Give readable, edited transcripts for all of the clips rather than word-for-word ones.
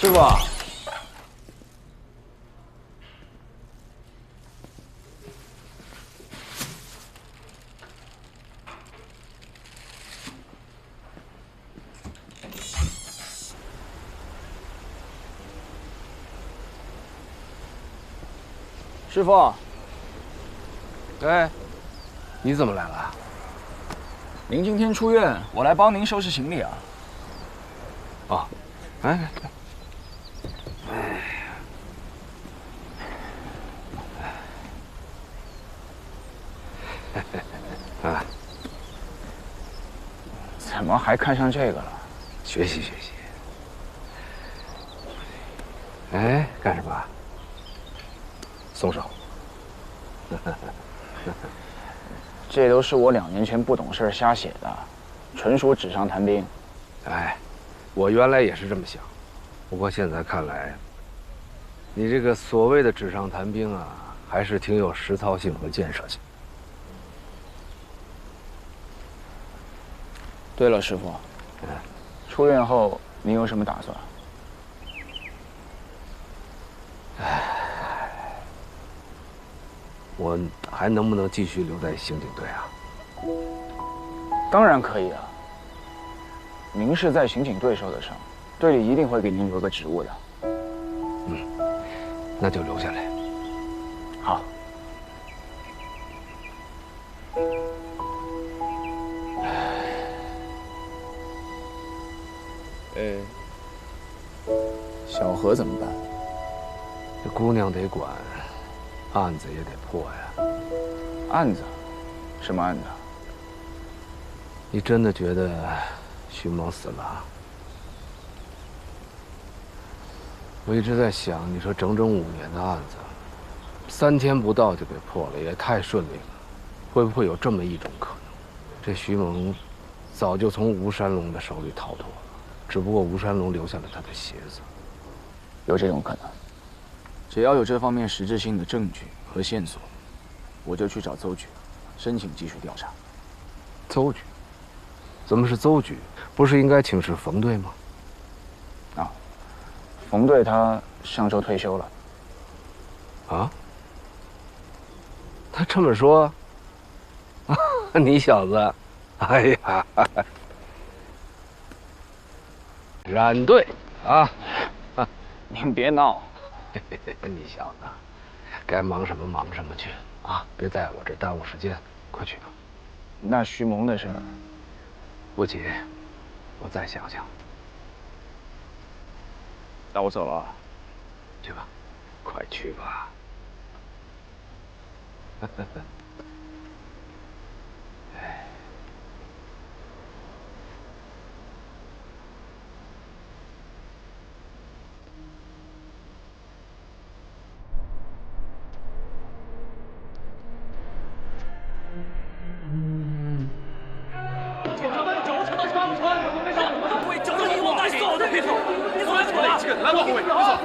师傅，师傅，哎，你怎么来了？您今天出院，我来帮您收拾行李啊。哦，哎，啊，怎么还看上这个了？学习学习。哎，干什么？松手。这都是我2年前不懂事瞎写的，纯属纸上谈兵。哎，我原来也是这么想，不过现在看来，你这个所谓的纸上谈兵啊，还是挺有实操性和建设性。对了，师傅，出院后您有什么打算？我还能不能继续留在刑警队啊？当然可以啊。您是在刑警队受的伤，队里一定会给您留个职务的。那就留下来。好。小何怎么办？这姑娘得管，案子也得破呀。案子？什么案子？你真的觉得徐萌死了？我一直在想，你说整整5年的案子，3天不到就给破了，也太顺利了。会不会有这么一种可能？这徐萌早就从吴山龙的手里逃脱了，只不过吴山龙留下了他的鞋子。有这种可能。只要有这方面实质性的证据和线索，我就去找邹局，申请继续调查。邹局？怎么是邹局？不是应该请示冯队吗？啊，冯队他上周退休了。啊？他这么说，你小子，哎呀，染队啊！您别闹，你小子，该忙什么忙什么去啊！别在我这耽误时间，快去吧。那徐萌的事，不急，我再想想。那我走了。去吧，快去吧。来，后卫，你走啊！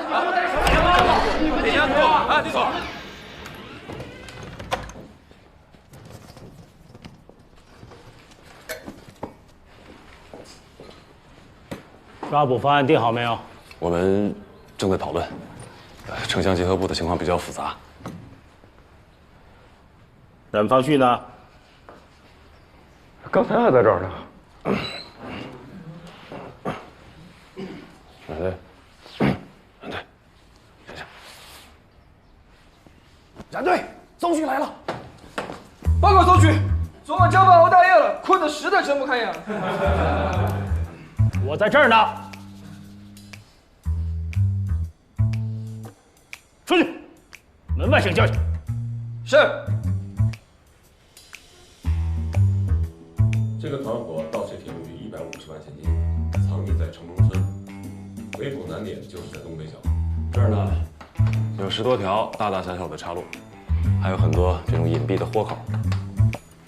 你先走啊！你走。抓捕方案定好没有？我们正在讨论。城乡结合部的情况比较复杂。冉方旭呢？刚才还在这儿呢。对。冉队，邹局来了。报告邹局，昨晚加班熬大夜了，困得实在睁不开眼了。我在这儿呢。出去，门外请教训。是。这个团伙盗窃铁路局150万现金，藏匿在城中村，围捕难点就是在东北角。这儿呢，有10多条大大小小的岔路，还有很多这种隐蔽的豁口。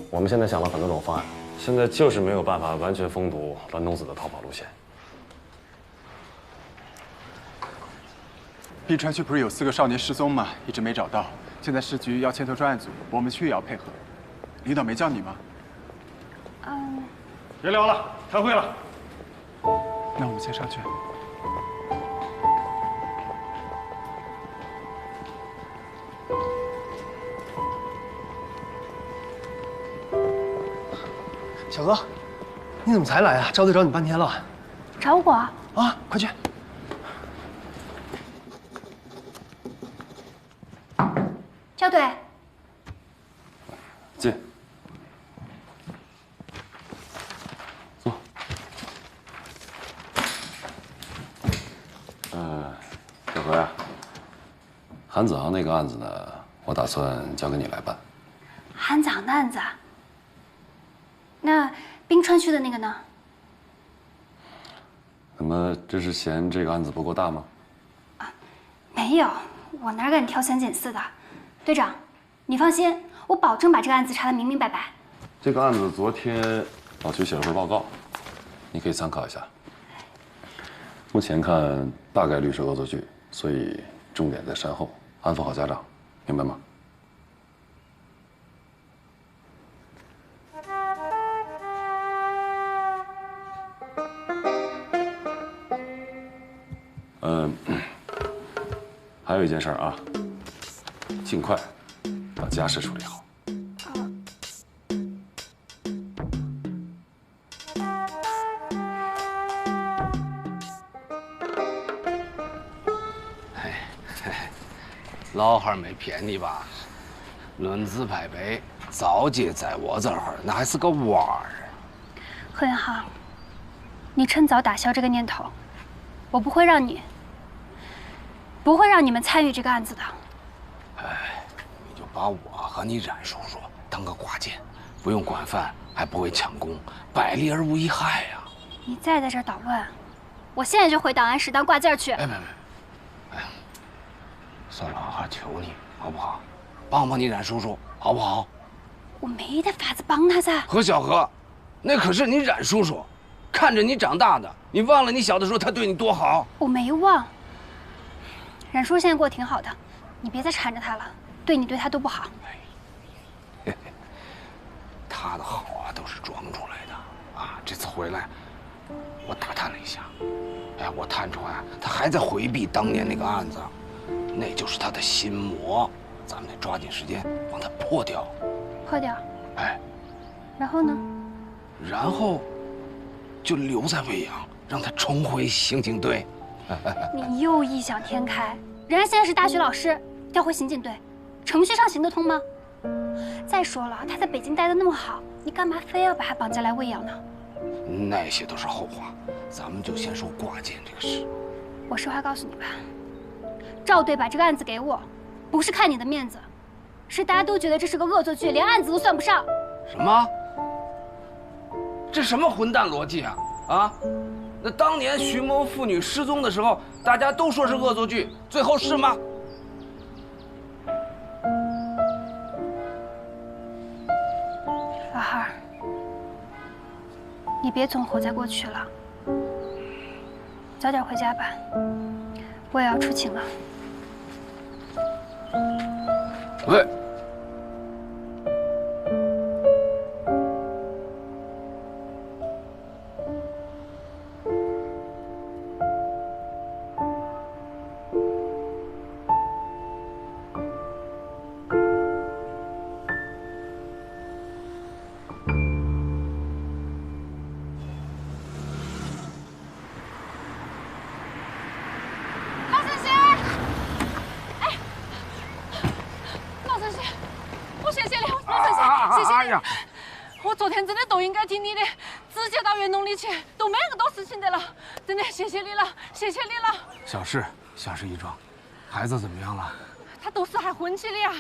我们现在想了很多种方案，现在就是没有办法完全封堵栾童子的逃跑路线。滨川区不是有4个少年失踪吗？一直没找到。现在市局要牵头专案组，我们区也要配合。领导没叫你吗？别聊了，开会了。那我们先上去。小哥，你怎么才来啊？赵队找你半天了。找我？啊，快去！赵队，进。坐。小何呀，韩子昂那个案子呢，我打算交给你来办。韩子昂的案子？那冰川区的那个呢？怎么，这是嫌这个案子不够大吗？没有，我哪敢挑三拣四的。队长，你放心，我保证把这个案子查得明明白白。这个案子昨天老徐写了份报告，你可以参考一下。目前看大概率是恶作剧，所以重点在善后，安抚好家长，明白吗？还有一件事啊，尽快把家事处理好。老汉儿没骗你吧？论资排辈，早节在我这儿，那还是个娃儿。贺元浩，你趁早打消这个念头，我不会让你们参与这个案子的。哎，你就把我和你冉叔叔当个挂件，不用管饭，还不会抢功，百利而无一害呀。你再在这儿捣乱，我现在就回档案室当挂件去。哎，没，哎，算了，哈，求你好不好？帮帮你冉叔叔好不好？我没得法子帮他噻。何小何，那可是你冉叔叔，看着你长大的，你忘了你小的时候他对你多好？我没忘。冉叔现在过得挺好的，你别再缠着他了，对你对他都不好。他的好啊，都是装出来的啊！这次回来，我打探了一下，哎，我探出来他还在回避当年那个案子，那就是他的心魔，咱们得抓紧时间帮他破掉。破掉？哎，然后呢？然后就留在卫阳，让他重回刑警队。你又异想天开，人家现在是大学老师，调回刑警队，程序上行得通吗？再说了，他在北京待得那么好，你干嘛非要把他绑架来喂养呢？那些都是后话，咱们就先说挂件这个事。我实话告诉你吧，赵队把这个案子给我，不是看你的面子，是大家都觉得这是个恶作剧，连案子都算不上。什么？这什么混蛋逻辑啊！啊？那当年徐某父女失踪的时候，大家都说是恶作剧，最后是吗？老汉儿，你别总活在过去了，早点回家吧，我也要出勤了。喂。我昨天真的都应该听你的，直接到园农里去，都没那么多事情的了。真的，谢谢你了，谢谢你了。小事一桩。孩子怎么样了？他都是还混起的呀。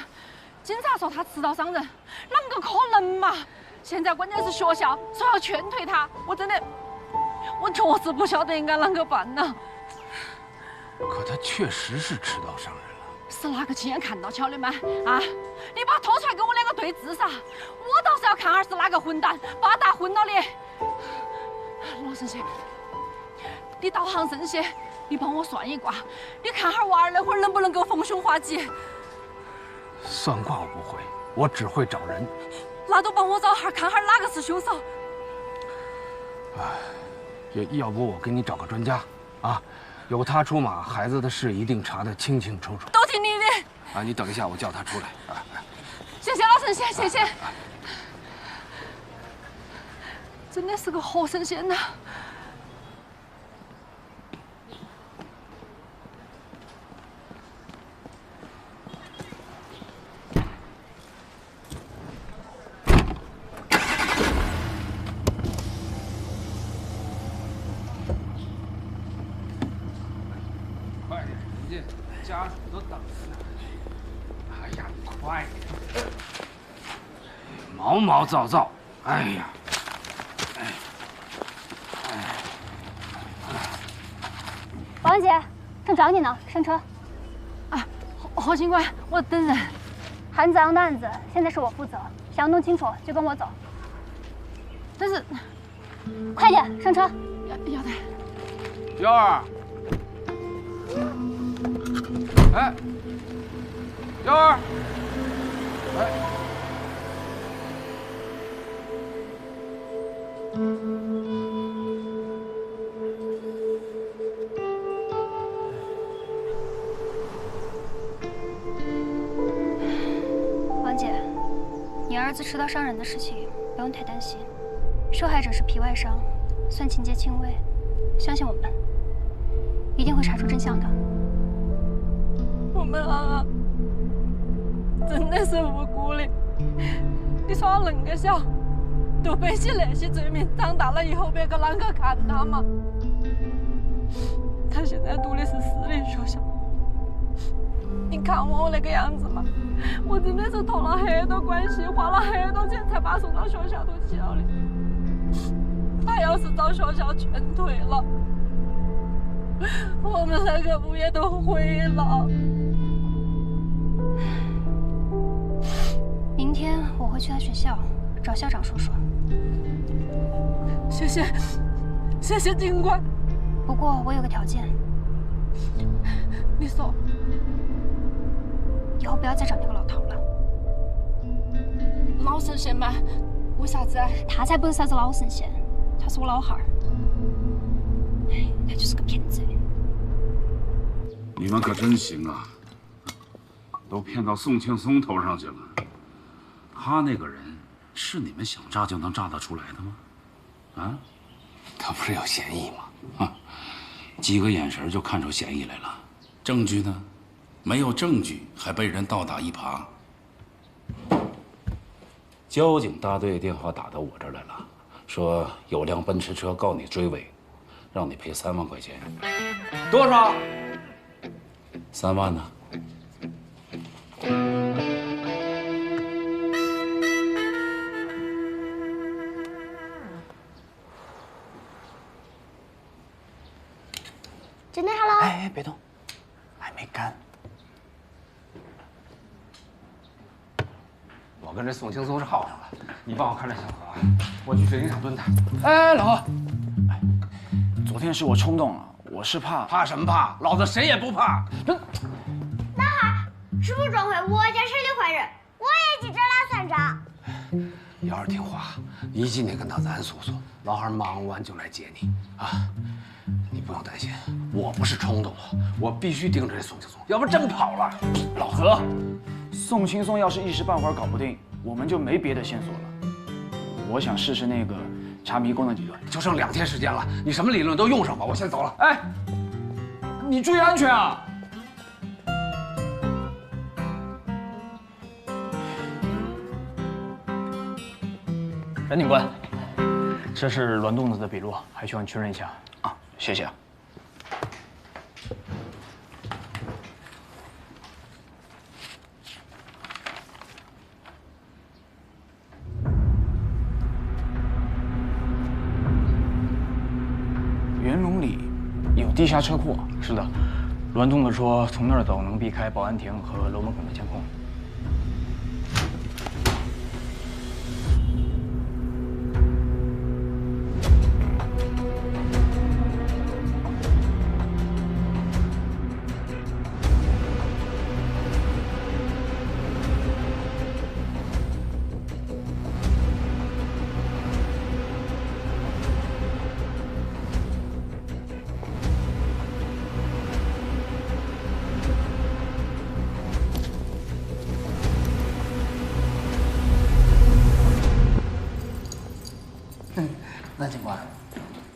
警察说他持刀伤人，啷个可能嘛？现在关键是学校说要劝退他，我真的，我确实不晓得应该啷个办呢。可他确实是持刀伤人了。是哪个亲眼看到巧的吗？啊！你把他拖出来跟我两个对质噻！我倒是要看下是哪个混蛋把他混了的。老神仙，你道行深些，你帮我算一卦，你看下娃儿那会儿能不能够逢凶化吉？算卦我不会，我只会找人。那都帮我找下，看下哪个是凶手。要不我给你找个专家，啊，有他出马，孩子的事一定查得清清楚楚。都听你的。啊，你等一下，我叫他出来。啊，谢谢老神仙，谢谢。真的是个活神仙呐！快点，人家家属都等着呢。哎呀，快点！毛毛躁躁，哎呀！ 王姐，正找你呢，上车。啊，何警官，我等人。韩子昂的案子现在是我负责，想要弄清楚就跟我走。但是，快点上车。要得。幺儿，哎，幺儿，哎。 王姐，你儿子持刀伤人的事情不用太担心，受害者是皮外伤，算情节轻微，相信我们，一定会查出真相的。我们啊，真的是无辜的。你说他恁个小，就背起那些罪名，长大了以后别个啷个看他嘛？他现在读的是私立学校。 你看我那个样子嘛，我真的是托了很多关系，花了很多钱才把他送到学校头去了的。他要是遭学校劝退了，我们那个屋也都毁了。明天我会去他学校找校长说说。谢谢，谢谢警官。不过我有个条件。你说。 以后不要再找那个老头了。老神仙吗？为啥子啊？他才不是啥子老神仙，他是我老汉儿。哎，他就是个骗子。你们可真行啊，都骗到宋庆松头上去了。他那个人是你们想炸就能炸得出来的吗？啊？他不是有嫌疑吗？啊，几个眼神就看出嫌疑来了。证据呢？ 没有证据，还被人倒打一耙。交警大队电话打到我这儿来了，说有辆奔驰车告你追尾，让你赔3万块钱。多少？3万呢？真的好了。哎，别动，还没干。 我跟这宋青松是耗上了，你帮我看着小何啊，我去水泥厂蹲他。哎，老何，哎，昨天是我冲动了，我是怕什么怕？老子谁也不怕。男孩，师傅转回我家是的坏人，我也去找他算账。瑶儿听话，你今天跟到咱宿舍，老汉忙完就来接你啊。你不用担心，我不是冲动了，我必须盯着这宋青松，要不真跑了。老何。 宋青松要是一时半会儿搞不定，我们就没别的线索了。我想试试那个查迷宫的理论，就剩2天时间了，你什么理论都用上吧。我先走了。哎，你注意安全啊！任警官，这是栾洞子的笔录，还需要你确认一下啊。谢谢啊。 元龙里有地下车库。是的，栾洞子说从那儿走能避开保安亭和楼门口的监控。南警官，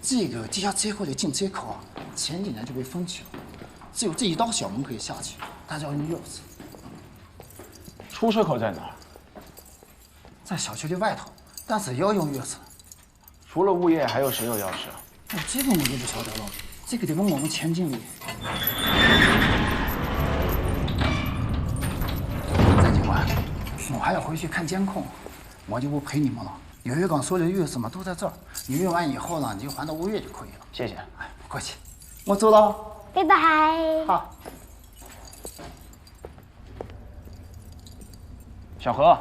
这个地下车库的进车口啊，前几年就被封起了，只有这一道小门可以下去，大家要用钥匙。出车口在哪儿？在小区的外头，但是也要用钥匙。除了物业，还有谁有钥匙啊？这个我就不晓得了，这个得问我们钱经理。张警官，我还要回去看监控，我就不陪你们了。有月刚说的钥匙嘛都在这儿，你用完以后呢，你就还到物业就可以了。谢谢。哎，不客气，我走了。拜拜。好。小何。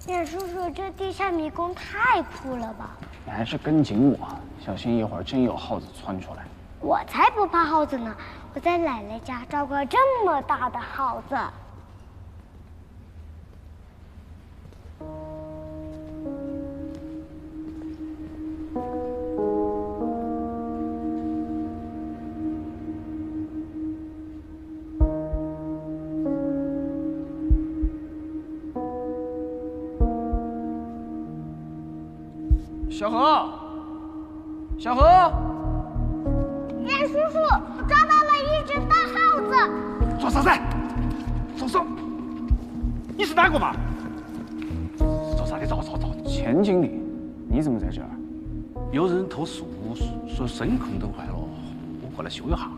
叶叔叔，这地下迷宫太酷了吧！你还是跟紧我，小心一会儿真有耗子窜出来。我才不怕耗子呢！我在奶奶家照过这么大的耗子。小何，小何，叶叔叔，我抓到了一只大耗子。做啥子？松手！你是哪个嘛？做啥的？走。钱经理，你怎么在这儿？有人投诉说声控都坏了，我过来修一下。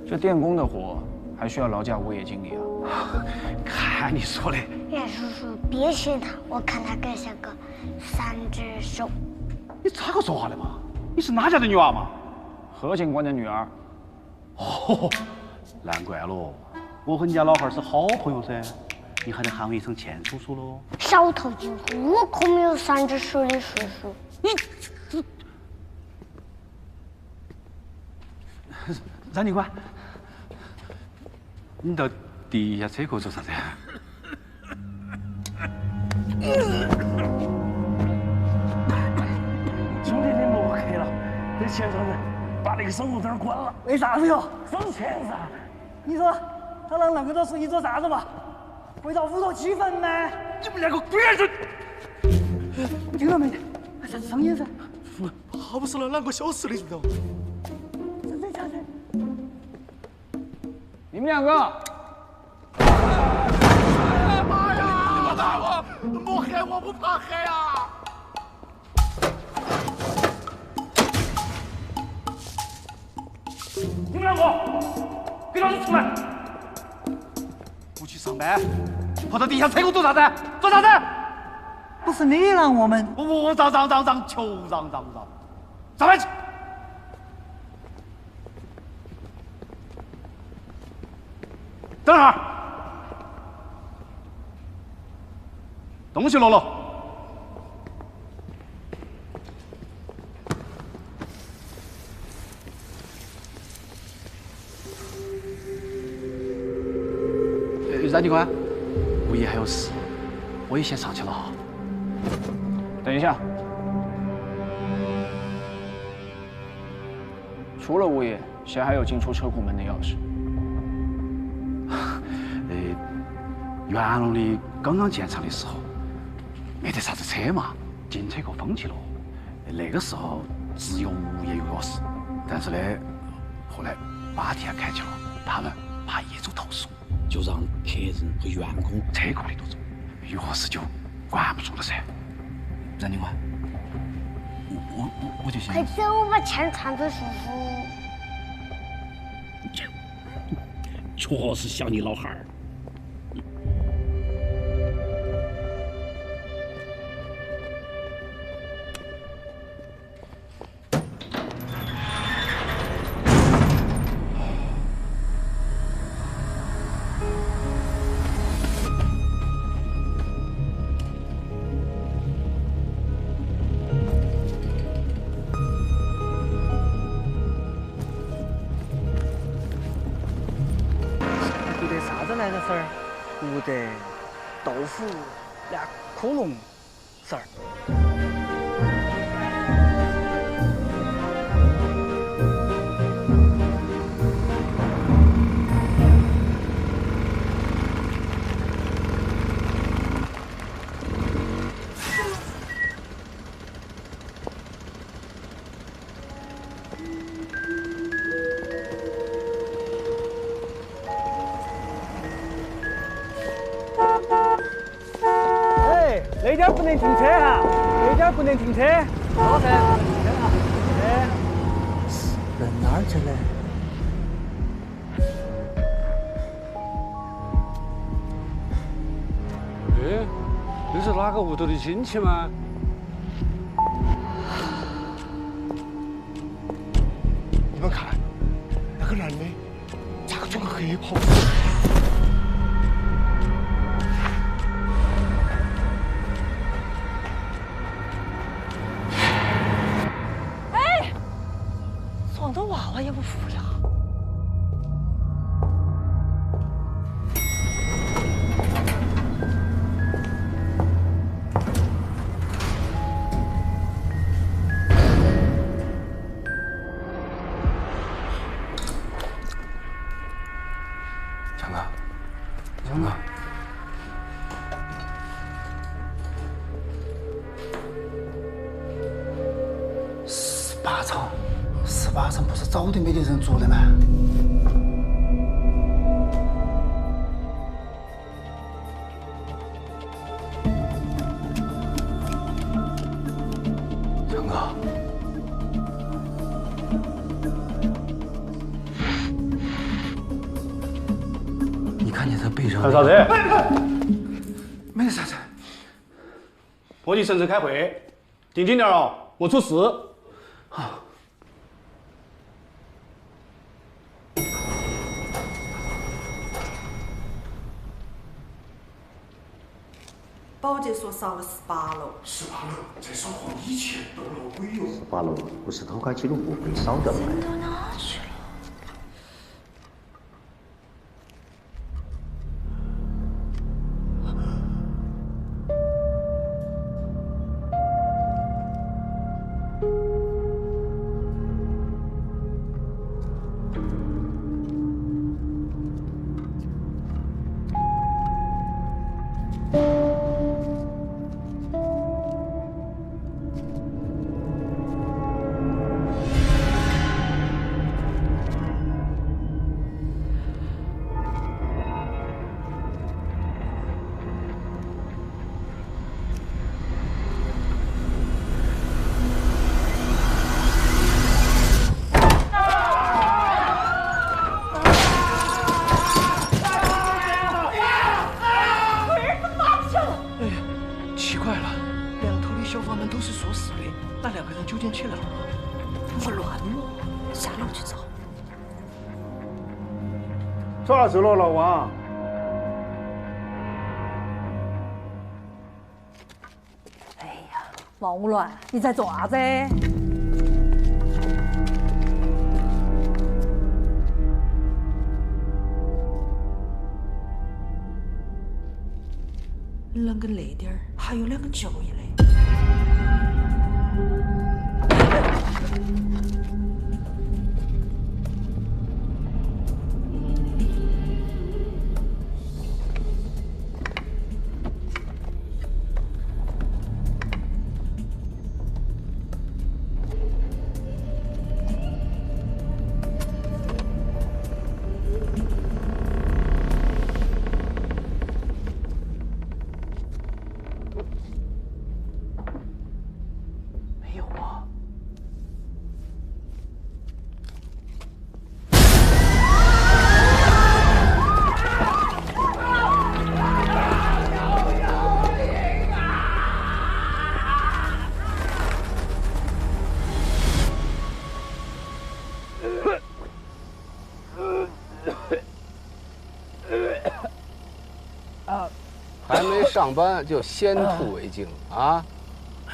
这电工的活还需要劳驾物业经理啊？看你说的。叶叔叔，别学他，我看他更像个三只手。你咋个说话的嘛？你是哪家的女儿嘛？何警官的女儿。哦，难怪喽，我和你家老汉是好朋友噻，你还得喊我一声钱叔叔喽。少套近乎，我可没有三只手的叔叔。你，张警官，你到地下车库做啥子？兄弟，你莫黑了，这现场人把那个守护灯关了。为啥子哟？省钱噻。你说他让那个多事情做啥子嘛？为了屋头气氛吗？你们两个龟儿子！听到没？上演噻。怕不是让啷个消失的，知道吗？真假的？你们两个。妈呀！你们打我！莫害我，不怕害啊！你们两个，给老子出来！不去上班，跑到地下车库做啥子？做啥子？不是你让我们？我让，求让！上班去！等会儿，东西落了。冉警官，物业还有事，我也先上去了哈。等一下，除了物业，谁还有进出车库门的钥匙？元龙的刚刚建厂的时候，没得啥子车嘛，进车库封起了。那个时候只有物业有钥匙，但是呢，后来8天开起了，他们怕业主投诉，就让客人和员工车库里头走，钥匙就关不住了噻。冉警官，我就想，快走，我把钱传给叔叔。确实像你老汉儿。不得豆腐那窟窿丝儿。这点不能停车哈，这点不能停车。好噻，不能停车啊。哎，人哪儿去了？哎，这是哪个屋头的亲戚吗？你们看，那个男的咋个穿个黑袍子？哎，撞着娃娃也不服呀！强哥，强哥，18层不是早就没得人住了吗？强哥，你看见他背上看啥子？没得啥子。破级省城开会，听紧点哦，我出事。好。保洁说少了18楼。18楼在烧黄以前都老鬼哟。18楼不是偷开记录簿被烧掉的吗？到哪去了？啥子了，老王？哎呀，王五乱，你在做啥子？啷个那点儿还有2个脚印嘞？还没上班就先吐为敬啊！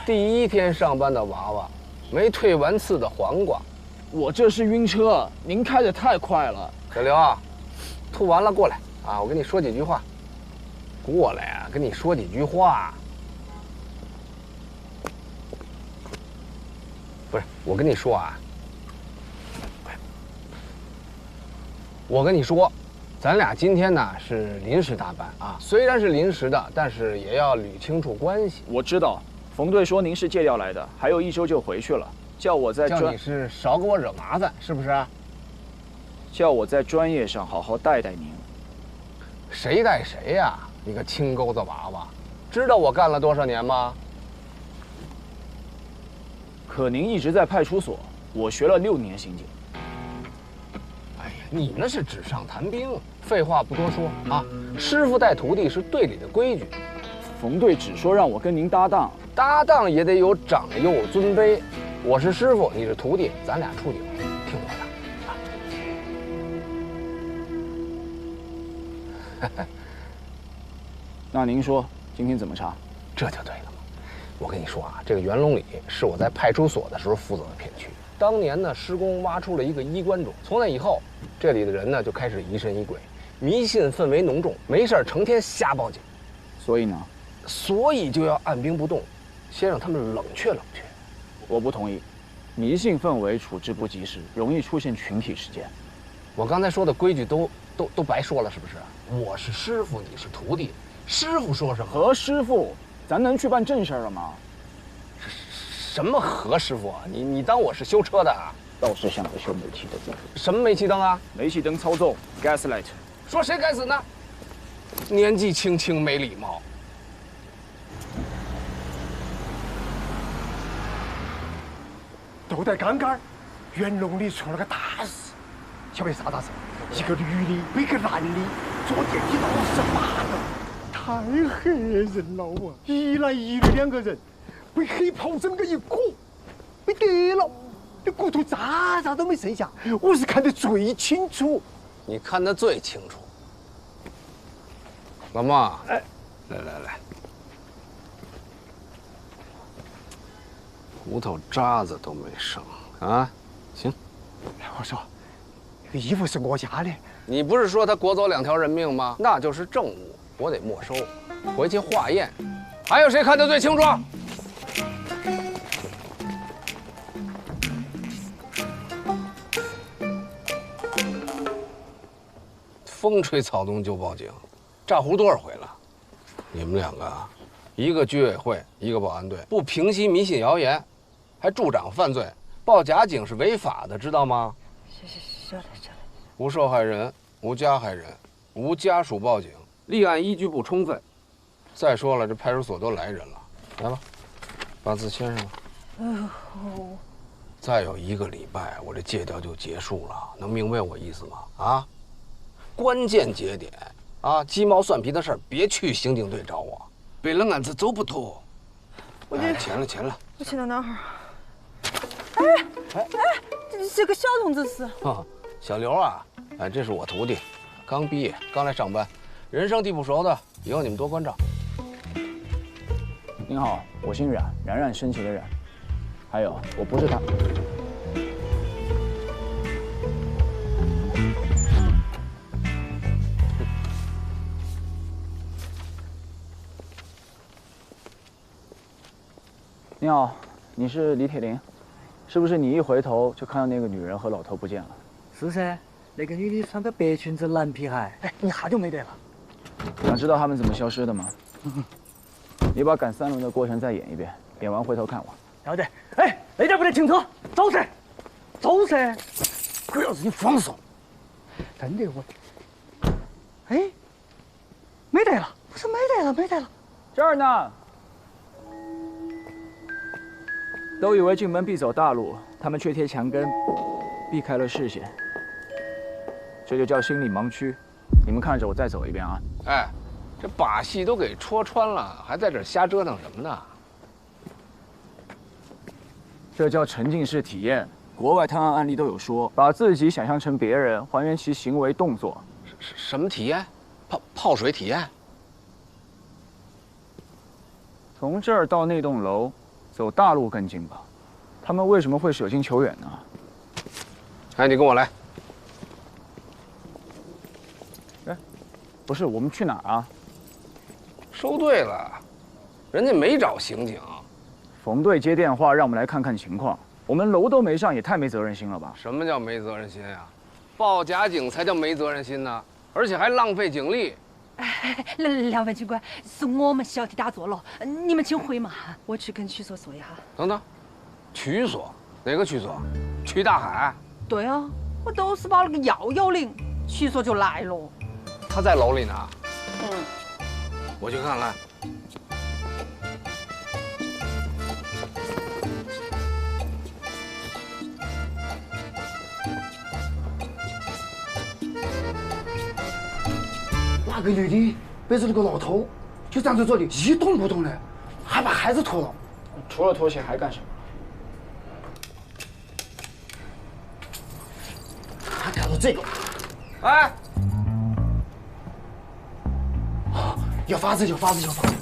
第一天上班的娃娃，没退完刺的黄瓜。我这是晕车，您开得太快了。小刘啊，吐完了过来啊，我跟你说几句话。过来啊，跟你说几句话。不是，我跟你说啊，我跟你说。咱俩今天呢是临时大班啊，虽然是临时的，但是也要捋清楚关系。我知道，冯队说您是借调来的，还有1周就回去了，叫我在叫你是少给我惹麻烦，是不是？叫我在专业上好好带带您。谁带谁呀？你个青钩子娃娃！知道我干了多少年吗？可您一直在派出所，我学了6年刑警。哎呀，你那是纸上谈兵。废话不多说啊，师傅带徒弟是队里的规矩。冯队只说让我跟您搭档，搭档也得有长幼尊卑。我是师傅，你是徒弟，咱俩处顶，听我的。那您说今天怎么查？这就对了嘛。我跟你说啊，这个元龙里是我在派出所的时候负责的片区。当年呢，施工挖出了一个衣冠冢，从那以后，这里的人呢就开始疑神疑鬼，迷信氛围浓重，没事成天瞎报警。所以呢？所以就要按兵不动，先让他们冷却冷却。我不同意，迷信氛围处置不及时，容易出现群体事件。我刚才说的规矩都白说了，是不是？我是师傅，你是徒弟，师傅说什么？何师傅，咱能去办正事了吗？什么何师傅啊？你当我是修车的啊？倒是像个修煤气灯。什么煤气灯啊？煤气灯操纵 ，gaslight。说谁该死呢？年纪轻轻没礼貌。就在刚刚，元龙里出了个大事，晓得啥大事？一个女的被个男的坐电梯闹事骂了，太吓人了啊！一男一女2个人被黑袍整个一裹，被跌了，那骨头渣都没剩下，我是看得最清楚。你看得最清楚。老妈，哎，来，骨头渣子都没剩啊！行，我说，这个衣服是我家的。你不是说他裹走2条人命吗？那就是证物，我得没收，回去化验。还有谁看得最清楚？风吹草动就报警，炸糊多少回了？你们2个，一个居委会，一个保安队，不平息迷信谣言，还助长犯罪，报假警是违法的，知道吗？晓得。无受害人，无加害人，无家属报警，立案依据不充分。再说了，这派出所都来人了，来吧，把字签上吧。再有1个礼拜，我这借调就结束了，能明白我意思吗？啊，关键节点啊，鸡毛蒜皮的事儿别去刑警队找我，背了案子走不脱。钱了。我钱到哪儿？这个小同志是？小刘啊，这是我徒弟，刚毕业，刚来上班，人生地不熟的，以后你们多关照。您好，我姓冉，冉冉升起的冉。还有，我不是他。你好，你是李铁林，是不是你一回头就看到那个女人和老头不见了？是噻，那个女的穿个白裙子蓝皮鞋，哎，一下就没得了。想知道他们怎么消失的吗？你把赶3轮的过程再演一遍，演完回头看我。要得，哎，那点不得停车，走噻，鬼老子你放手！真的我，哎，没得了，不是没得了，这儿呢。都以为进门必走大路，他们却贴墙根，避开了视线。这就叫心理盲区。你们看着我再走一遍啊！哎，这把戏都给戳穿了，还在这瞎折腾什么呢？这叫沉浸式体验。国外探案案例都有说，把自己想象成别人，还原其行为动作。什么体验？泡水体验？从这儿到那栋楼，走大路更近吧？他们为什么会舍近求远呢？哎，你跟我来。哎，不是，我们去哪儿啊？收队了，人家没找刑警。冯队接电话让我们来看看情况，我们楼都没上，也太没责任心了吧？什么叫没责任心呀？报假警才叫没责任心呢，而且还浪费警力。两位警官，是我们小题大做了，你们请回嘛，我去跟区所说一下。等等，区所？哪个区所？区大海？对啊，我都是报了个110，区所就来了。他在楼里呢。我去看看。那个女的背着那个老头，就站在这里一动不动的，还把孩子拖了。除了拖鞋还干什么？还看到这个，哎，有法子，有法子，有法子。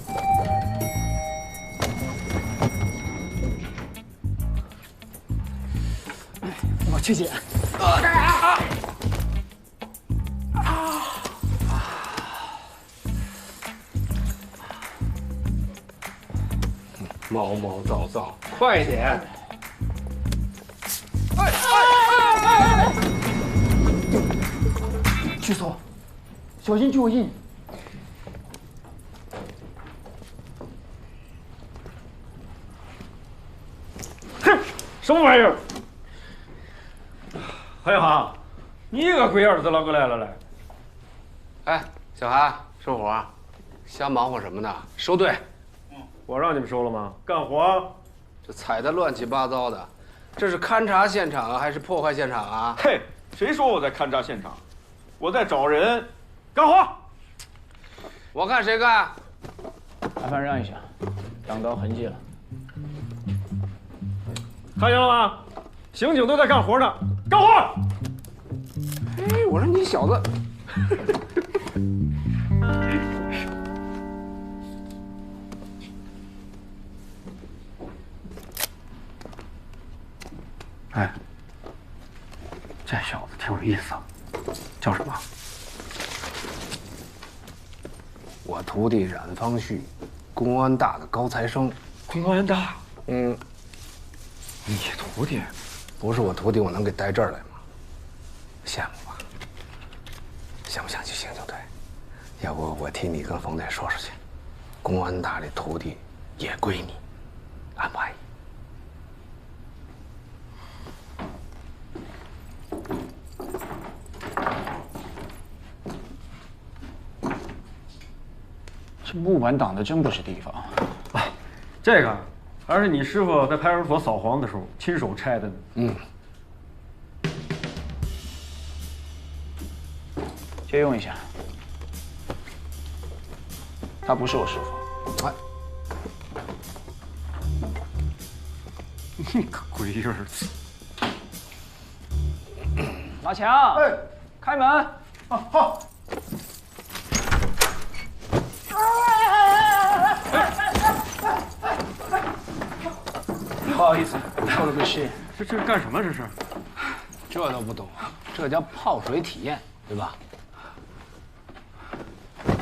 我去捡。毛毛躁躁，快点！举手，小心脚印。哼，什么玩意儿？韩寒，你个龟儿子啷个来了来？哎，小韩，收活，瞎忙活什么呢？收队。我让你们收了吗？干活。这踩得乱七八糟的，这是勘察现场啊，还是破坏现场啊？嘿，谁说我在勘察现场？我在找人，干活。我看谁干。麻烦让一下，挡到痕迹了。看见了吗？刑警都在干活呢，干活！哎，我说你小子。哎，这小子挺有意思，叫什么？我徒弟冉方旭，公安大的高材生。公安大？嗯。你徒弟？不是我徒弟，我能给带这儿来吗？羡慕吧？想不想去刑警队？要不我替你跟冯队说说去，公安大的徒弟也归你，安不安逸？这木板挡的真不是地方。哎，这个还是你师傅在派出所扫黄的时候亲手拆的呢。嗯。借用一下。他不是我师傅。哎。你个龟儿子！马强，哎，开门。啊，好。不好意思，透了个气。这是干什么？这是？这都不懂，这叫泡水体验，对吧？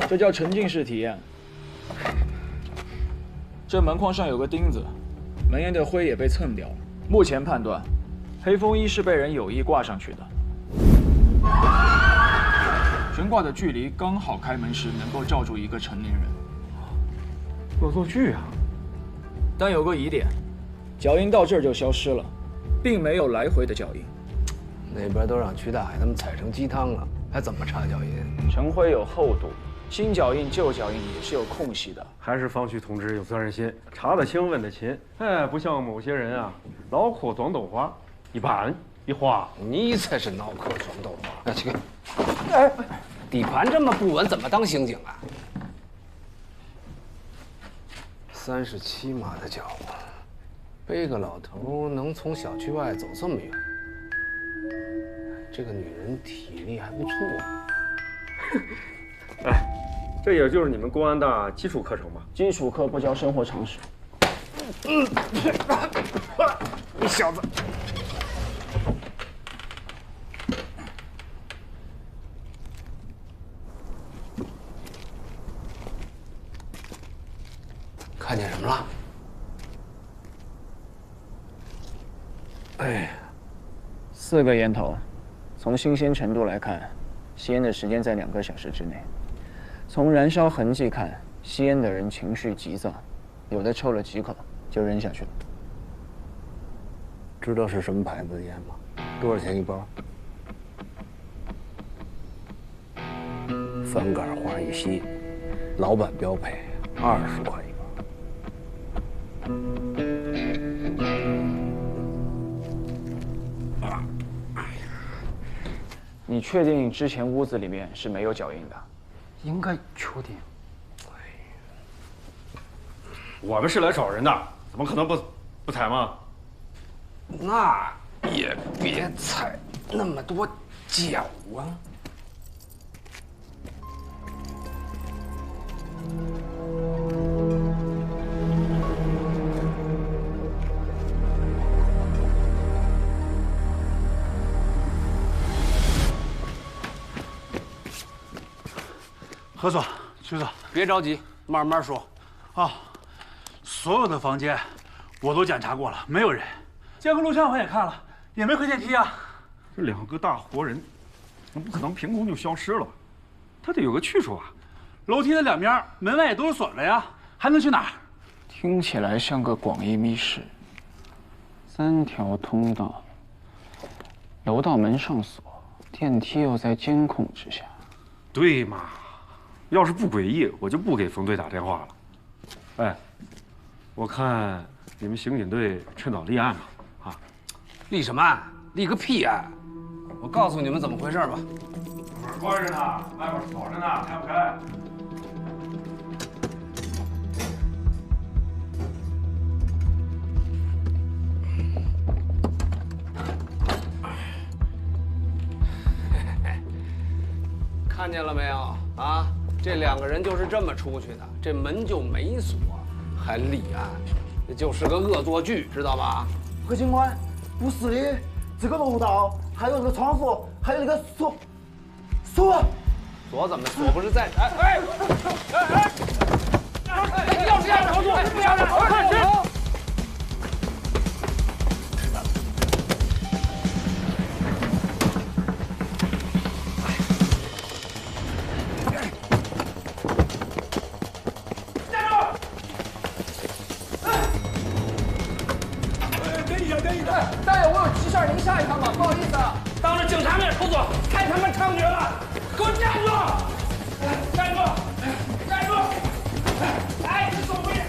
这叫沉浸式体验。这门框上有个钉子，门沿的灰也被蹭掉了。目前判断，黑风衣是被人有意挂上去的。悬挂的距离刚好开门时能够罩住一个成年人。恶作剧啊！但有个疑点，脚印到这儿就消失了，并没有来回的脚印。那边都让曲大海他们踩成鸡汤了，还怎么查脚印？尘灰有厚度，新脚印、旧脚印也是有空隙的。还是方旭同志有责任心，查得清，问得勤。哎，不像某些人啊，脑壳装豆花，一板一花。你才是脑壳装豆花！哎，去。哎，底盘这么不稳，怎么当刑警啊？37码的脚，背个老头能从小区外走这么远，这个女人体力还不错。哎，这也就是你们公安大基础课程吧？基础课不教生活常识。你小子！看见什么了？哎，4个烟头，从新鲜程度来看，吸烟的时间在2个小时之内。从燃烧痕迹看，吸烟的人情绪急躁，有的抽了几口就扔下去了。知道是什么牌子的烟吗？多少钱一包？翻杆花一吸，老板标配20块一包。你确定之前屋子里面是没有脚印的？应该确定。我们是来找人的，怎么可能不采吗？那也别踩那么多脚啊！何总，徐总，别着急，慢慢说。啊，所有的房间我都检查过了，没有人。监控录像我也看了，也没回电梯啊。这2个大活人，不可能凭空就消失了，他得有个去处啊。楼梯的2边门外也都是锁着呀，还能去哪儿？听起来像个广义密室，3条通道，楼道门上锁，电梯又在监控之下。对嘛？要是不诡异，我就不给冯队打电话了。哎，我看你们刑警队趁早立案吧。啊，立什么案？立个屁案！我告诉你们怎么回事吧。门关着呢，外边锁着呢，开不开？看见了没有啊？这2个人就是这么出去的，这门就没锁，还立案，这就是个恶作剧，知道吧？何警官，不是的，这个楼道还有这个窗户，还有那个锁，锁怎么锁不是在？哎！钥匙钥匙，不要让！快去！大爷，我有急事儿，您下一趟吧，不好意思啊。当着警察面出锁，太他妈猖獗了！给我站住！站住！站住！哎，你走回去！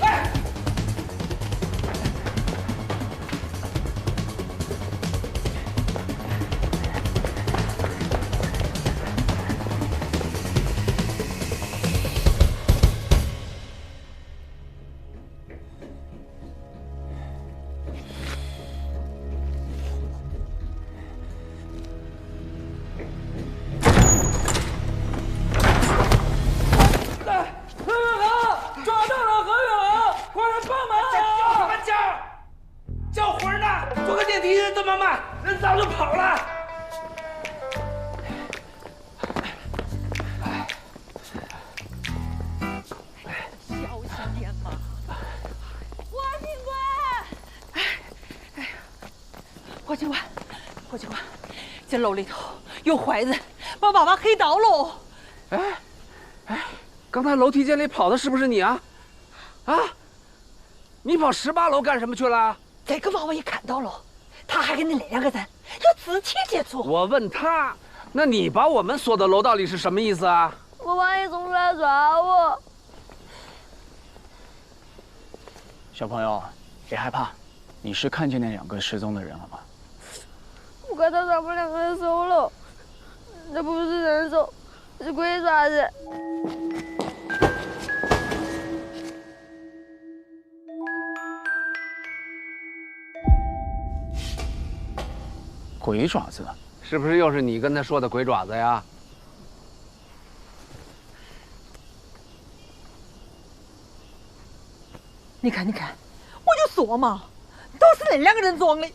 哎！霍警官，这楼里头有坏人，把爸爸黑到喽！哎，刚才楼梯间里跑的是不是你啊？啊，你跑18楼干什么去了？这个娃娃也看到了，他还跟那2个人有肢体接触。我问他，那你把我们锁到楼道里是什么意思啊？我怕你冲出来抓我。小朋友，别害怕，你是看见那2个失踪的人了吗？我看到他们2个人手了，这不是人手，是鬼爪子。鬼爪子，是不是又是你跟他说的鬼爪子呀？你看，我就说嘛，都是那2个人装的，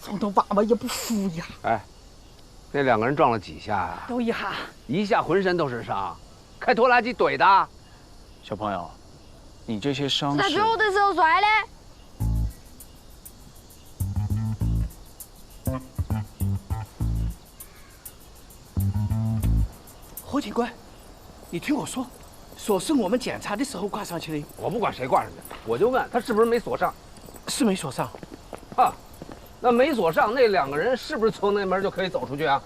撞到爸爸也不服呀。哎，那2个人撞了几下啊？都1下，1下浑身都是伤，开拖拉机怼的。小朋友，你这些伤是他势……追我的时候摔的。何警官，你听我说，锁是我们检查的时候挂上去的。我不管谁挂上去，我就问他是不是没锁上。是没锁上。啊，那没锁上，那2个人是不是从那门就可以走出去啊？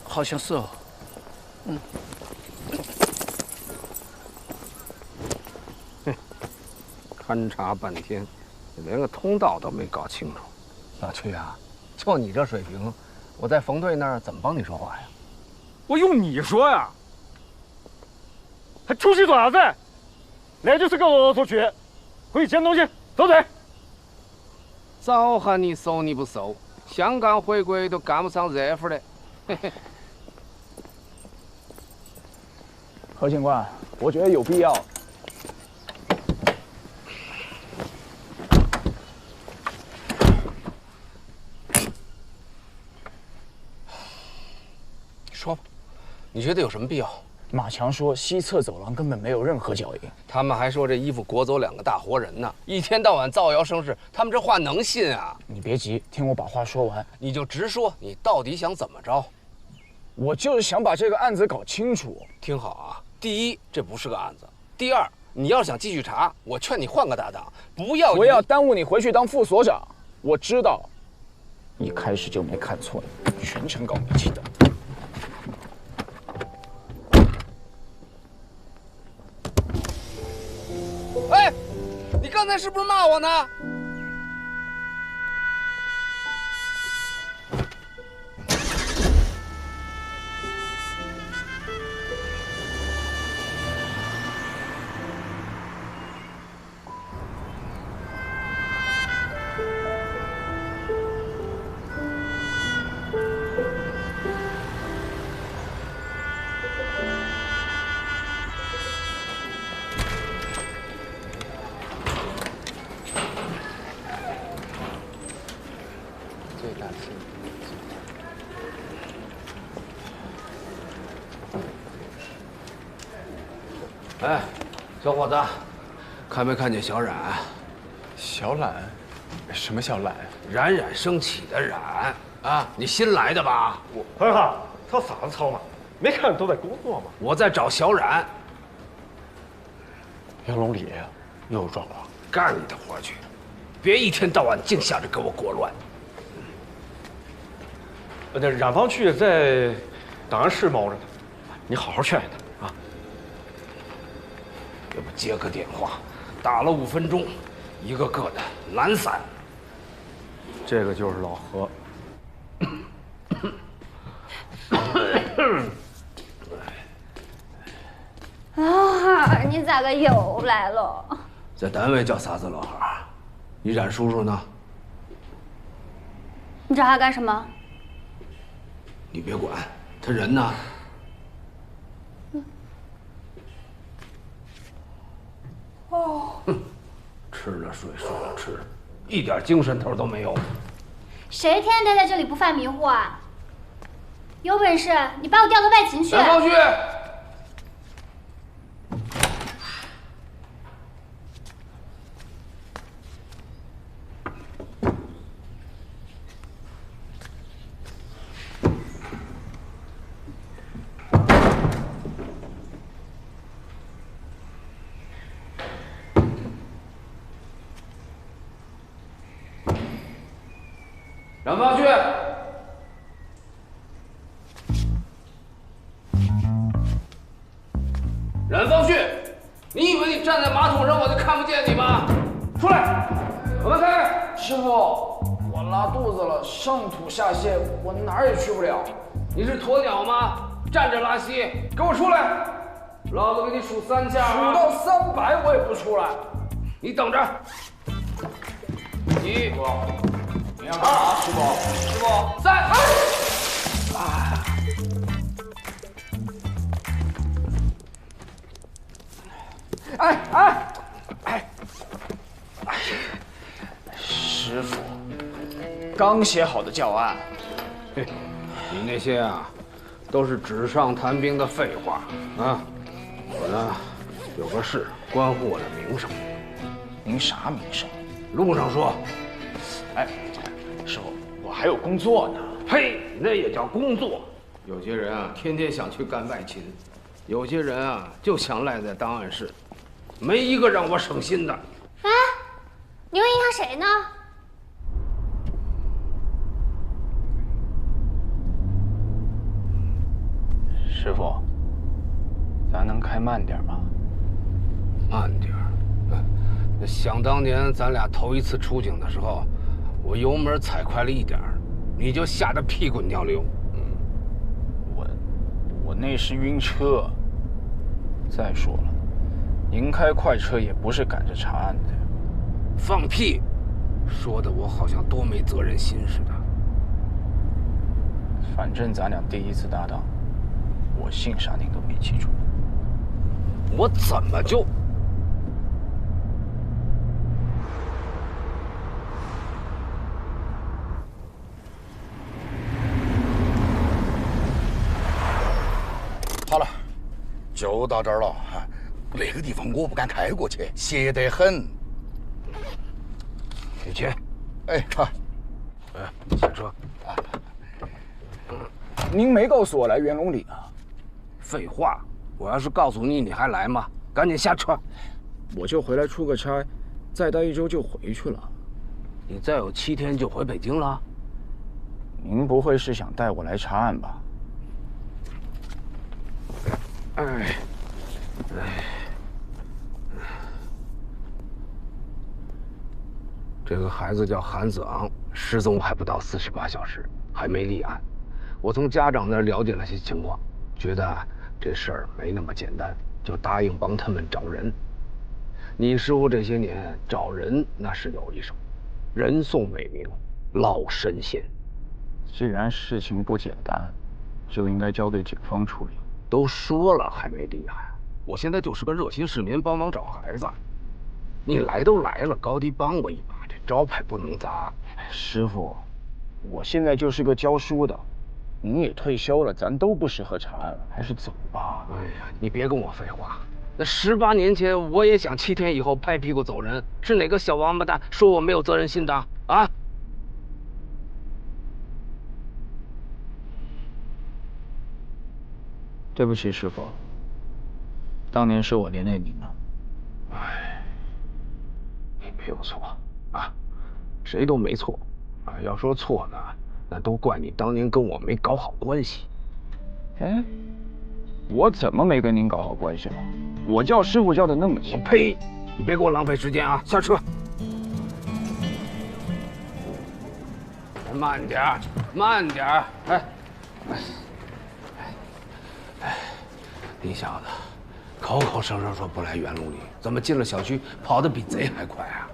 好像是哦。勘察半天，连个通道都没搞清楚。老曲啊，就你这水平，我在冯队那儿怎么帮你说话呀？我用你说呀？还出去做啥子？那就是个恶作剧，回去捡东西，走队。早喊你收你不收，香港回归都干不上热乎的。嘿嘿。何警官，我觉得有必要。说吧，你觉得有什么必要？马强说西侧走廊根本没有任何脚印，他们还说这衣服裹走2个大活人呢，一天到晚造谣生事，他们这话能信啊？你别急，听我把话说完，你就直说，你到底想怎么着？我就是想把这个案子搞清楚。听好啊，第一，这不是个案子；第二，你要想继续查，我劝你换个搭档，不要耽误你回去当副所长。我知道，一开始就没看错你，全程搞密集的。哎，你刚才是不是骂我呢？哎，小伙子，看没看见小冉？小冉？什么小冉？冉冉升起的冉啊！你新来的吧？很好，吵啥子吵嘛？每个人都在工作嘛。我在找小冉。杨龙里又有状况，干你的活去，别一天到晚净想着给我裹乱。那冉方区在档案室猫着呢，你好好劝劝他啊。要不接个电话，打了5分钟，一个个的懒散。这个就是老何。老汉，你咋个又来了？在单位叫啥子老汉？你冉叔叔呢？你找他干什么？你别管，他人呢？哦。哼，吃了睡，睡了吃，一点精神头都没有。谁天天待在这里不犯迷糊啊？有本事你把我调到外勤去。冉方旭。冉方旭，冉方旭，你以为你站在马桶上我就看不见你吗？出来，我们开。师傅，我拉肚子了，上吐下泻，我哪儿也去不了。你是鸵鸟吗？站着拉稀，给我出来！老子给你数3下，数到300我也不出来。你等着。1，你要干啥？师傅，师傅，3。师傅，刚写好的教案。嘿，你那些啊，都是纸上谈兵的废话啊！我呢，有个事关乎我的名声。您啥名声？路上说。哎，师傅，我还有工作呢。呸，那也叫工作。有些人啊，天天想去干外勤；有些人啊，就想赖在档案室，没一个让我省心的。哎，你又影响谁呢？师傅，咱能开慢点吗？慢点儿。想当年咱俩头一次出警的时候，我油门踩快了一点儿，你就吓得屁滚尿流。我那是晕车。再说了，您开快车也不是赶着查案的。放屁！说的我好像多没责任心似的。反正咱俩第一次搭档，我姓啥您都没记住。我怎么就？好了，就到这儿了。那个地方我不敢开过去，邪得很。许谦，哎，好。下车。您没告诉我来元龙里啊？废话，我要是告诉你，你还来吗？赶紧下车。我就回来出个差，再待1周就回去了。你再有7天就回北京了？您不会是想带我来查案吧？哎，这个孩子叫韩子昂，失踪还不到48小时，还没立案。我从家长那儿了解了些情况，觉得这事儿没那么简单，就答应帮他们找人。你师傅这些年找人那是有一手，人送美名，老神仙。既然事情不简单，就应该交给警方处理。都说了还没立案，我现在就是个热心市民，帮忙找孩子。你来都来了，高低帮我一把，这招牌不能砸。师傅，我现在就是个教书的，您也退休了，咱都不适合查案了，还是走吧。哎呀，你别跟我废话。那18年前我也想7天以后拍屁股走人，是哪个小王八蛋说我没有责任心的啊？对不起，师傅，当年是我连累您了。哎，你没有错啊，谁都没错啊。要说错呢，那都怪你当年跟我没搞好关系。哎，我怎么没跟您搞好关系了？我叫师傅叫的那么亲。呸！你别给我浪费时间啊！下车。慢点儿，慢点儿。你小子，口口声声说不来元龙里，怎么进了小区跑得比贼还快啊？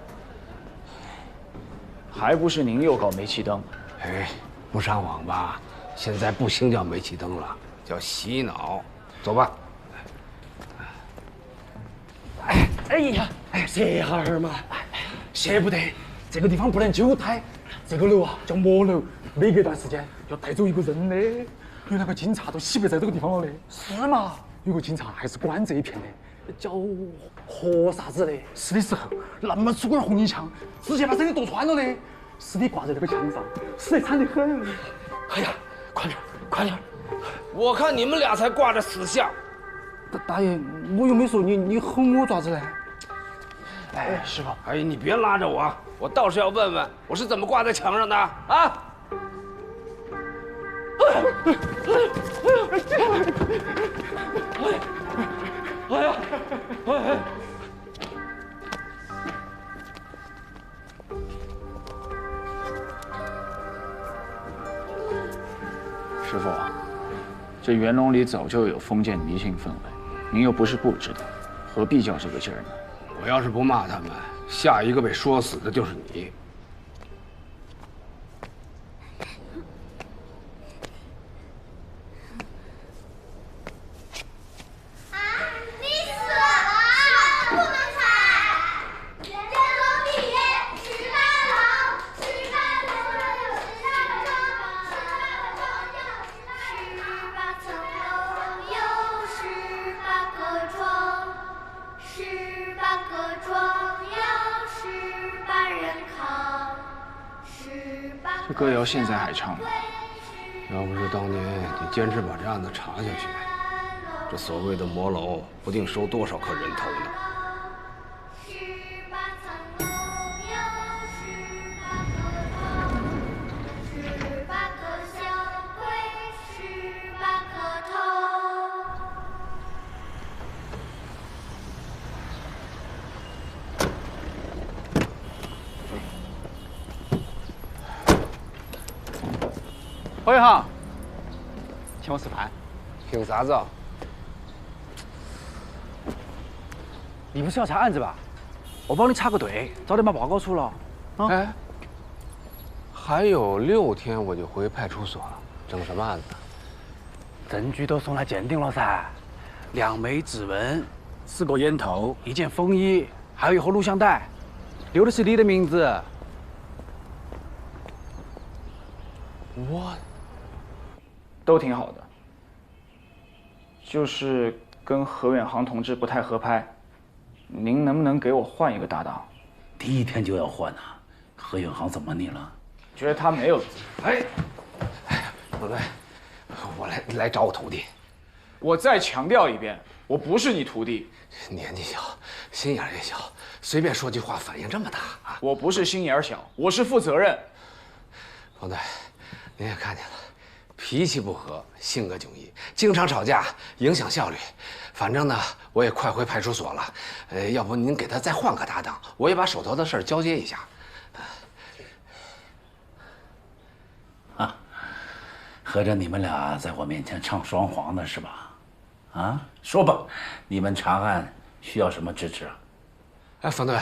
还不是您又搞煤气灯？哎，不上网吧？现在不兴叫煤气灯了，叫洗脑。走吧。哎呀，歇下儿嘛，歇不得，这个地方不能久待。这个楼啊叫魔楼，每隔一段时间要带走一个人的。有那个警察都洗白在这个地方了的。是嘛？有个警察还是管这一片的，叫何啥子的。死的时候那么粗根红缨枪，直接把身体剁穿了的，尸体挂在那个墙上，死得惨得很。哎呀，快点，快点！我看你们俩才挂着死相。大爷，我又没说你，你吼我爪子嘞？哎，师傅，哎，你别拉着我，我倒是要问问，我是怎么挂在墙上的啊？哎呀！师傅，这元龙里早就有封建迷信氛围，您又不是不知道，何必较这个劲儿呢？我要是不骂他们，下一个被说死的就是你。这歌谣现在还唱吗？要不是当年你坚持把这案子查下去，这所谓的魔楼不定收多少颗人头呢。侯一航，请我吃饭。凭啥子？你不是要查案子吧？我帮你插个队，早点把报告出了。啊，哎，还有6天我就回派出所了，整什么案子？证据都送来鉴定了噻，2枚指纹，4个烟头，1件风衣，还有1盒录像带，留的是你的名字。我都挺好的，就是跟何远航同志不太合拍，您能不能给我换一个搭档？第1天就要换啊？何远航怎么你了？觉得他没有。哎，不对，我来找我徒弟。我再强调一遍，我不是你徒弟。年纪小，心眼也小，随便说句话反应这么大啊！我不是心眼小，我是负责任。冯队，您也看见了，脾气不和，性格迥异，经常吵架，影响效率。反正呢，我也快回派出所了。要不您给他再换个搭档，我也把手头的事儿交接一下。啊，合着你们俩在我面前唱双簧呢是吧？啊，说吧，你们查案需要什么支持啊？哎，冯队，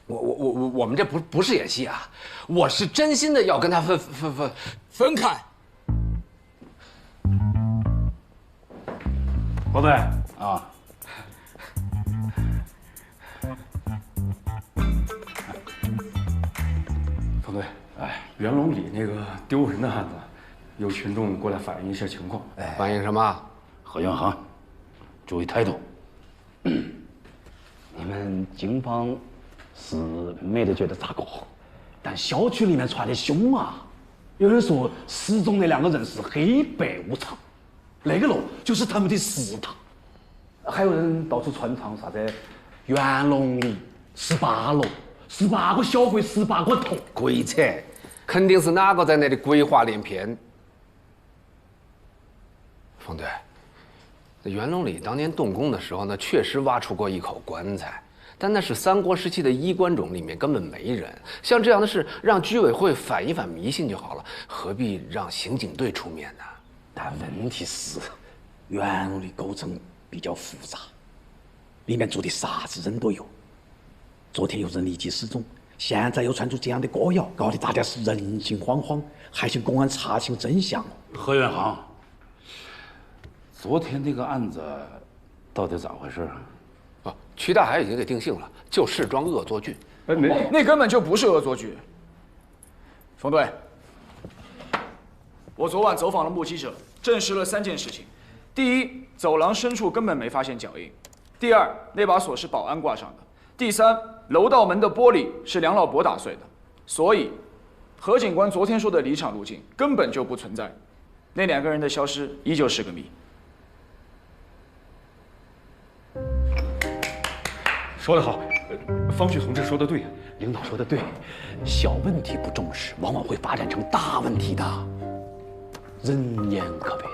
我们这不是演戏啊，我是真心的要跟他分开。冯队啊，冯队，哎，袁龙里那个丢人的案子，有群众过来反映一下情况。哎，反映什么？何远航，注意态度。你们警方是没得觉得咋个，但小区里面传的凶啊！有人说失踪的2个人是黑白无常，那个楼就是他们的食堂。还有人到处传唱啥子袁龙里18楼，18个小鬼18个头，鬼扯！肯定是哪个在那里鬼话连篇。冯队，那袁龙里当年动工的时候呢，确实挖出过1口棺材，但那是3国时期的衣冠冢，里面根本没人。像这样的事，让居委会反一反迷信就好了，何必让刑警队出面呢？但问题是，袁龙的构成比较复杂，里面住的啥子人都有。昨天有人离奇失踪，现在又传出这样的歌谣，搞得大家是人心惶惶，还请公安查清真相。何远航，昨天那个案子到底咋回事啊？曲大海已经给定性了，就是桩恶作剧。那根本就不是恶作剧。冯队，我昨晚走访了目击者，证实了3件事情：第一，走廊深处根本没发现脚印；第二，那把锁是保安挂上的；第三，楼道门的玻璃是梁老伯打碎的。所以，何警官昨天说的离场路径根本就不存在。那2个人的消失依旧是个谜。说得好，方旭同志说得对，领导说的对，小问题不重视，往往会发展成大问题的。人言可悲噻。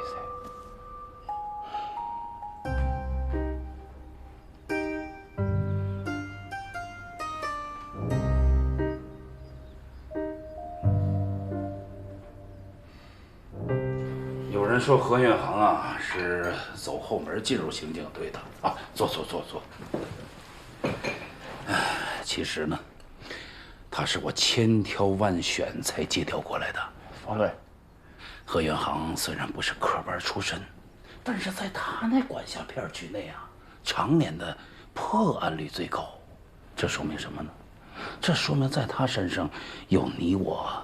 有人说何远航啊是走后门进入刑警队的啊，坐。其实呢，他是我千挑万选才借调过来的。冯队，何远航虽然不是科班出身，但是在他那管辖片区内啊，常年的破案率最高。这说明什么呢？这说明在他身上有你我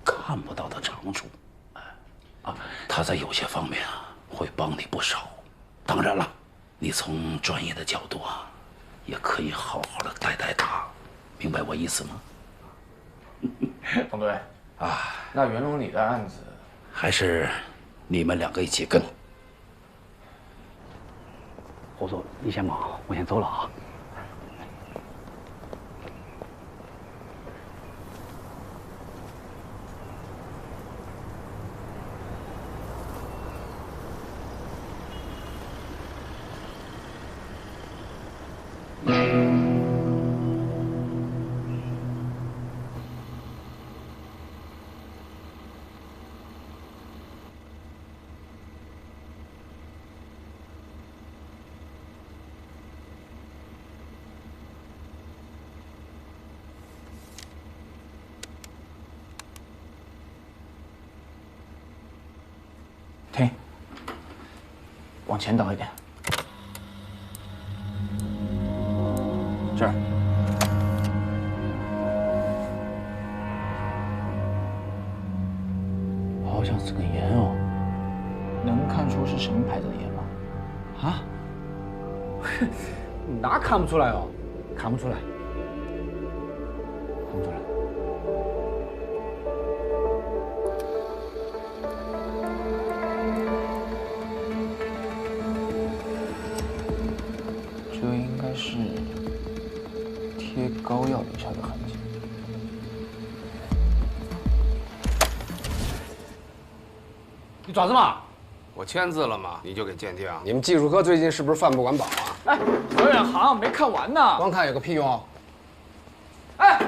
看不到的长处。他在有些方面啊会帮你不少。当然了，你从专业的角度啊，也可以好好的带带他，明白我意思吗？冯队啊，那袁龙里的案子还是你们2个一起跟。我说你先忙，我先走了啊。往前倒一点。这儿。好像是个盐哦，能看出是什么牌子的盐吗？啊？那看不出来哦，看不出来，看不出来。这应该是贴膏药留下的痕迹。你爪子嘛？我签字了嘛，你就给鉴定？你们技术科最近是不是饭不管饱啊？哎，何远航没看完呢。光看有个屁用？哎，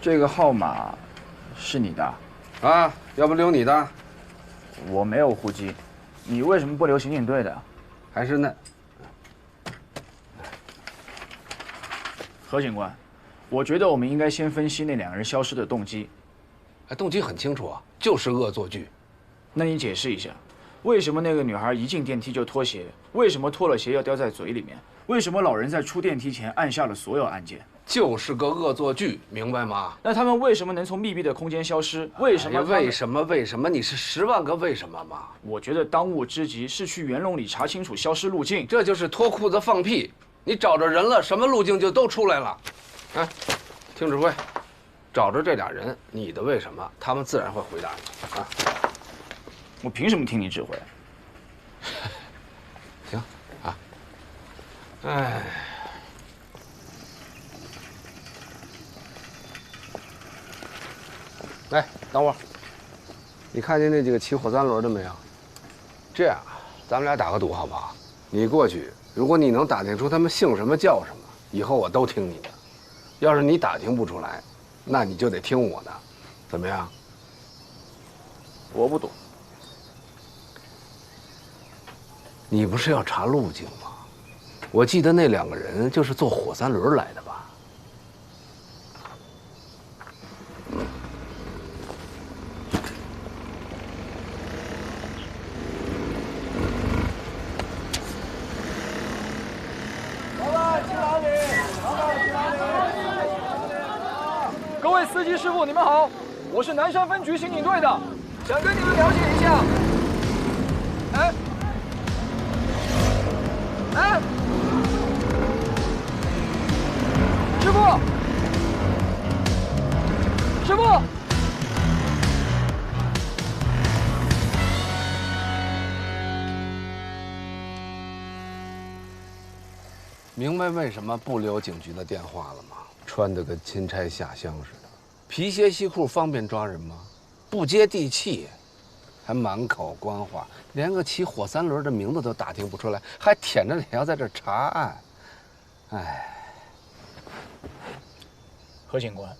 这个号码是你的？啊，要不留你的？我没有户籍，你为什么不留刑警队的？还是那……何警官，我觉得我们应该先分析那两个人消失的动机。动机很清楚啊，就是恶作剧。那你解释一下，为什么那个女孩一进电梯就脱鞋？为什么脱了鞋要叼在嘴里面？为什么老人在出电梯前按下了所有按键？就是个恶作剧，明白吗？那他们为什么能从密闭的空间消失？为什么？为什么？为什么？你是10万个为什么吗？我觉得当务之急是去袁龙里查清楚消失路径。这就是脱裤子放屁！你找着人了，什么路径就都出来了。哎，听指挥，找着这俩人，你的为什么，他们自然会回答你啊。我凭什么听你指挥？行啊。哎。哎，等会儿，你看见那几个骑火三轮的没有？这样，咱们俩打个赌好不好？你过去，如果你能打听出他们姓什么叫什么，以后我都听你的；要是你打听不出来，那你就得听我的，怎么样？我不赌。你不是要查路径吗？我记得那两个人就是坐火三轮来的吧？各位司机师傅，你们好，我是南山分局刑警队的，想跟你们了解一下。哎，师傅，师傅，明白为什么不留警局的电话了吗？穿得跟钦差下乡似的，皮鞋西裤方便抓人吗？不接地气，还满口官话，连个骑火三轮的名字都打听不出来，还舔着脸要在这查案。哎，何警官，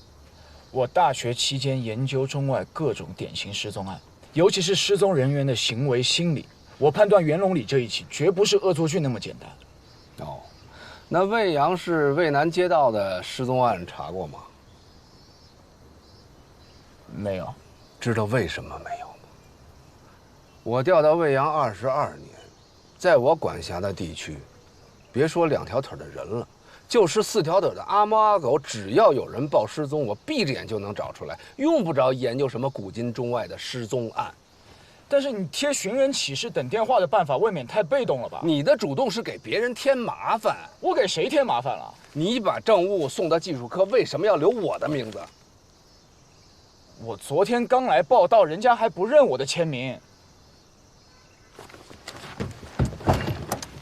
我大学期间研究中外各种典型失踪案，尤其是失踪人员的行为心理，我判断袁龙里这一起绝不是恶作剧那么简单。哦，那魏阳市渭南街道的失踪案查过吗？没有。知道为什么没有吗？我调到魏阳22年，在我管辖的地区，别说2条腿的人了，就是4条腿的阿猫阿狗，只要有人报失踪，我闭着眼就能找出来，用不着研究什么古今中外的失踪案。但是你贴寻人启事等电话的办法未免太被动了吧？你的主动是给别人添麻烦。我给谁添麻烦了？你把证物送到技术科，为什么要留我的名字？我昨天刚来报道，人家还不认我的签名。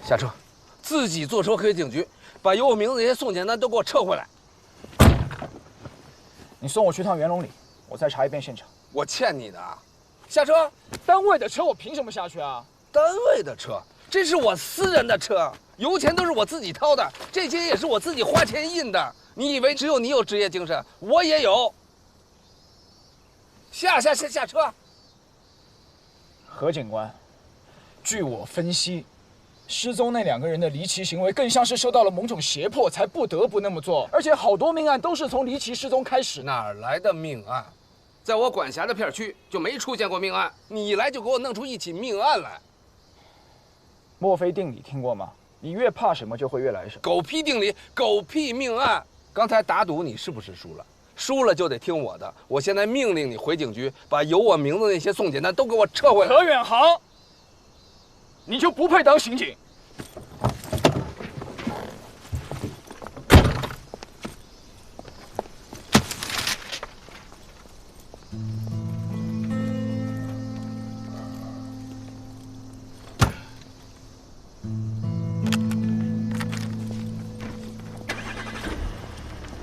下车，自己坐车回警局，把有我名字这些送检单都给我撤回来。你送我去趟袁龙里，我再查一遍现场。我欠你的。下车！单位的车我凭什么下去啊？单位的车，这是我私人的车，油钱都是我自己掏的，这些也是我自己花钱印的。你以为只有你有职业精神，我也有。下车！何警官，据我分析，失踪那2个人的离奇行为更像是受到了某种胁迫，才不得不那么做。而且好多命案都是从离奇失踪开始。哪儿来的命案？在我管辖的片区就没出现过命案，你一来就给我弄出一起命案来。墨菲定理听过吗？你越怕什么，就会越来什么。狗屁定理，狗屁命案。刚才打赌你是不是输了？输了就得听我的。我现在命令你回警局，把有我名字的那些送检单都给我撤回来。何远航，你就不配当刑警。